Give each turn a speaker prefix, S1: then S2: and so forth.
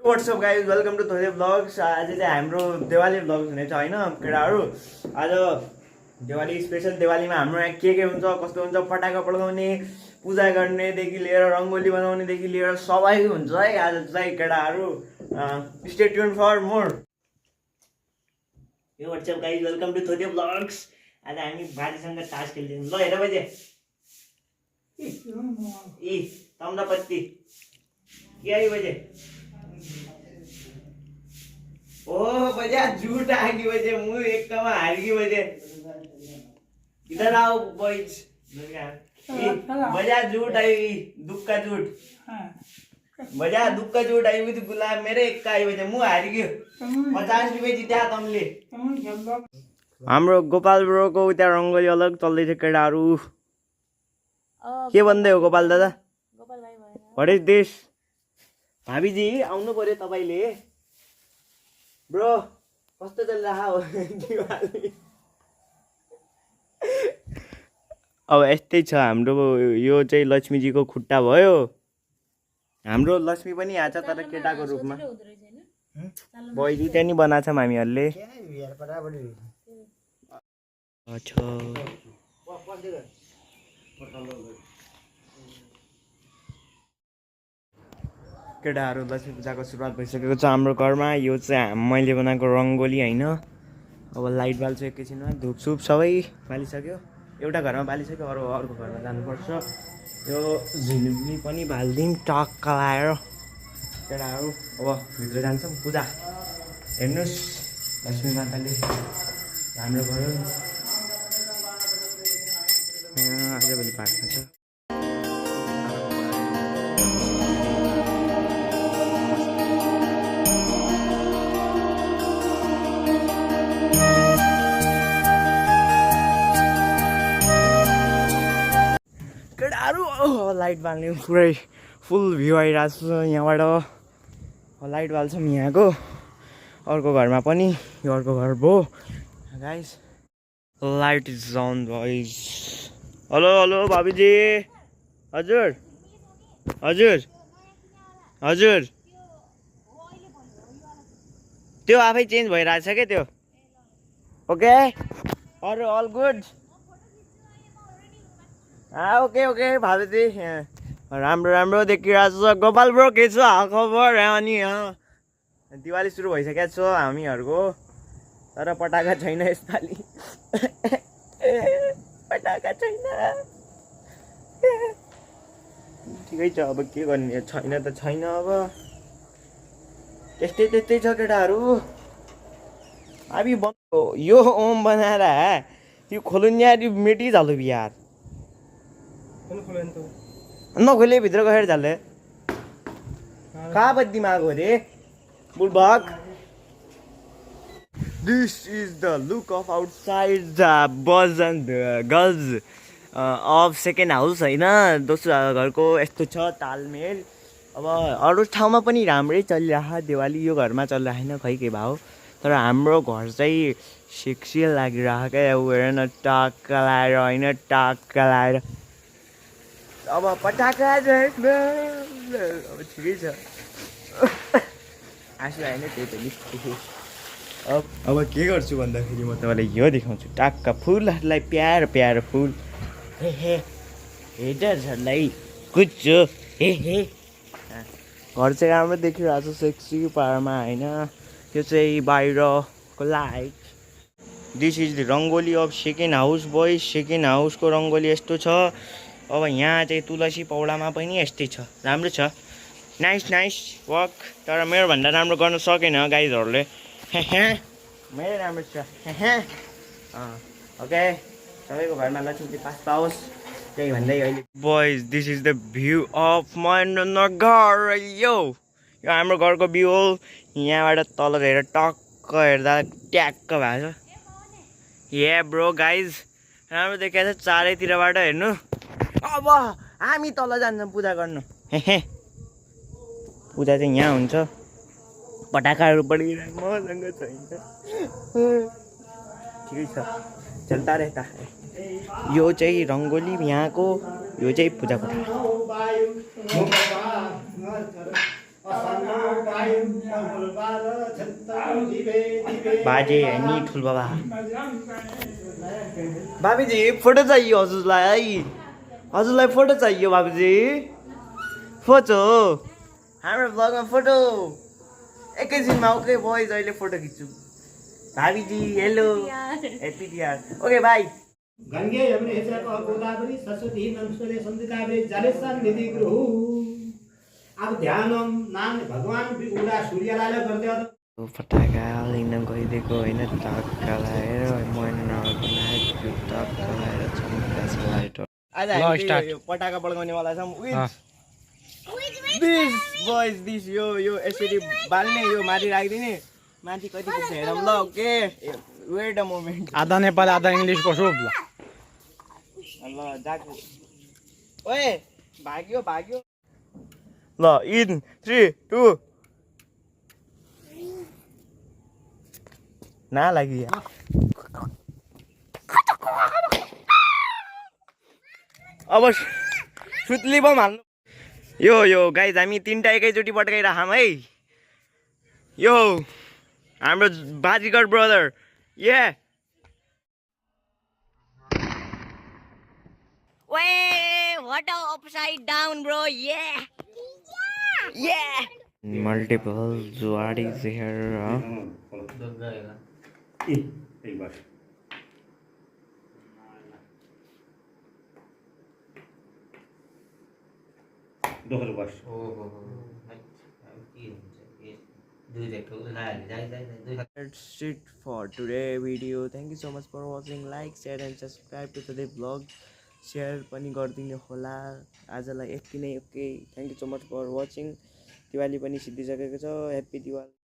S1: WhatsApp guys welcome to थोरे blogs. आज चाहिँ हाम्रो दिवाली ब्लग्स हुनेछ होइन केटाहरू। आज दिवाली स्पेसल। दिवालीमा हाम्रो यहाँ के हुन्छ कस्तो हुन्छ, पटाका पड्काउने, पूजा गर्नेदेखि लिएर रङ्गोली बनाउनेदेखि लिएर सबै हुन्छ है आज चाहिँ केटाहरू। Stay tune for more. यो व्हाट्सअप गाइज वेलकम टु थोरे ब्लग्स। आज हामी बाजेसँग तास खेल्दैछौँ। ल हेर बजे ए तम्दापत्ती के आई बजे। ओ बजा झूठ आगी बजे, मुँह एक कमा हार गई बजे। इधर आओ बॉयज। बजा झूठ आई, दुख का झूठ। बजा दुख का झूठ आई हुई तो गुलाब मेरे एक का आई बजे, मुँह हार गयो। 50 रुपियाँ जित्या तमले। हाम्रो गोपाल ब्रोको उता रङ्गोली अलग चल्दैछ केटाहरू। के भन्दै हो गोपाल दादा? What is this? भाबीजी आउनु पर्यो तपाईले। ब्रो कस्तो चलिरहेको हो दिवाली? अब यस्तै छ हाम्रो। यो चाहिँ लक्ष्मीजीको खुट्टा भयो। हाम्रो लक्ष्मी पनि आछ तर केटाको रूपमा। बहिनी त्यहाँ नि बनाएको छौँ हामीहरूले। केटाहरू लक्ष्मी पूजाको सुरुवात भइसकेको छ हाम्रो घरमा। यो चाहिँ मैले बनाएको रङ्गोली होइन। अब लाइट बाल्छु एकैछिनमा। धुपसुप सबै बालिसक्यो। एउटा घरमा बालिसक्यो, अर्को घरमा जानुपर्छ। यो झिलिमी पनि बालिदिउँ टक्क लाएर। केटाहरू अब भित्र जान्छौँ पूजा। हेर्नुहोस् लक्ष्मी माताले हाम्रो घर आजभोलि पाठमा छ। लाइट बाल्ने पुरै फुल भ्यू आइरहेको छ यहाँबाट। लाइट बाल्छौँ यहाँको। अर्को घरमा पनि, यो अर्को घर भयो guys. Light is on guys. Hello hello भाबीजी। हजुर हजुर हजुर त्यो आफै चेन्ज भइरहेछ क्या त्यो। ओके अरू अल गुड? ओके ओके भाबीजी। राम्रो राम्रो देखिरहेको छ। गोपाल ब्रो के छ हालखबर? अनि दिवाली सुरु भइसकेको छ हामीहरूको, तर पटाका छैन यसपालि। पटाका छैन। ठिकै छ, अब के गर्ने, छैन त छैन। अब त्यस्तै छ केटाहरू। अभी यो ओम बनाएर त्यो खोल्नु यार, मेटिहाल्यो यार। नखोले भित्र गएर झाले कहाँ बत्ती मागो रे बुलबक। This is the look of outside the boys and girls of second house होइन। दोस्रो घरको यस्तो छ तालमेल। अब अरू ठाउँमा पनि राम्रै चलिरहेको दिवाली, यो घरमा चलिरहेन खै के भाउ। तर हाम्रो घर चाहिँ सेक्सी लागिरहेको क्या। हेर न टक्क लाएर होइन, टक्क लाएर। अब पटाका अब ठिकै छ। आँसु आएन त्यही त निस्कियो। अब के गर्छु भन्दाखेरि म तपाईँलाई यो देखाउँछु। टक्क फुलहरूलाई प्यारो प्यारो फुल। हे हेटरहरूलाई कुच्चो। हे घर चाहिँ राम्रो देखिरहेको छ सेक्सी पारमा होइन। यो चाहिँ बाहिरको light. This is the rangoli of second house boy. Second हाउसको रङ्गोली यस्तो छ। अब यहाँ चाहिँ तुलसी पौडामा पनि यस्तै छ। राम्रो छ, नाइस वर्क। तर मेरो भन्दा राम्रो गर्न सकेन गाइजहरूले। मेरो राम्रो छ। ओके सबैको घरमा लक्ष्मी पास पाओस् त्यही भन्दै अहिले। Boys this is the view of Mahendranagar. यो हाम्रो घरको भ्यू हो। यहाँबाट तल हेरेर टक्क हेर्दा ट्याक्क भएको छ। ए ब्रो गाइज राम्रो देखिएको छ चारैतिरबाट हेर्नु। अब हामी तल जान्छौँ पूजा गर्नु। पूजा चाहिँ यहाँ हुन्छ। पटाकाहरू पडिरहेको मसँग छैन। ठिकै छ चल्ता रहता है। यो चाहिँ रङ्गोली यहाँको, यो चाहिँ पूजा कोठा। बाजे अनि ठुल बाबा बाबुजी फोटो चाहियो हजुरलाई हजुरलाई फोटो चाहियो बाबुजी फोटो हाम्रो ब्लगमा फोटो एकैछिनमा ओके बोइज अहिले फोटो खिच्छु भाबीजी hello happy Tihar okay bye
S2: Gange Yamune चैव गोदावरी सरस्वती नर्मदे सिंधु कावेरी जलेस्मिन् सन्निधिं अब ध्यानम नाम भगवान उडा सूर्यलाई गर्दै हो
S1: पटाका लिन गइदिएको होइन टक्का लगाएर मैना बनाएको टक्का लगाएर चम्कास लाइटर आज हामी पटाका पड्काउनेवाला छौँ दिस बोइज दिस यो यसरी बाल्ने यो माथि राखिदिने माथि कति पुग्छ हेरौँ ल ओके वेट अ मोमेन्ट
S3: आधा नेपाली आधा इङ्ग्लिस पसो ल
S1: जाको ओए भाग्यो ल इन 3 2 ना लागि अब सुत्ली बम हाल्नु यो गाइज हामी तीनटा एकैचोटि पड्काइराखौँ है यो हाम्रो बाजीगर ब्रदर ये
S4: Way, what a upside down, bro. Yeah.
S1: Multiple Zuadis here.
S2: एक बार दोहरो बस
S1: That's it for today video. Thank you so much for watching. Like, share and subscribe to today's vlog. Share पनि गरिदिनु होला आजलाई यति नै okay thank you so much for watching Diwali पनि सिद्धिसकेको छ ह्याप्पी दिवाली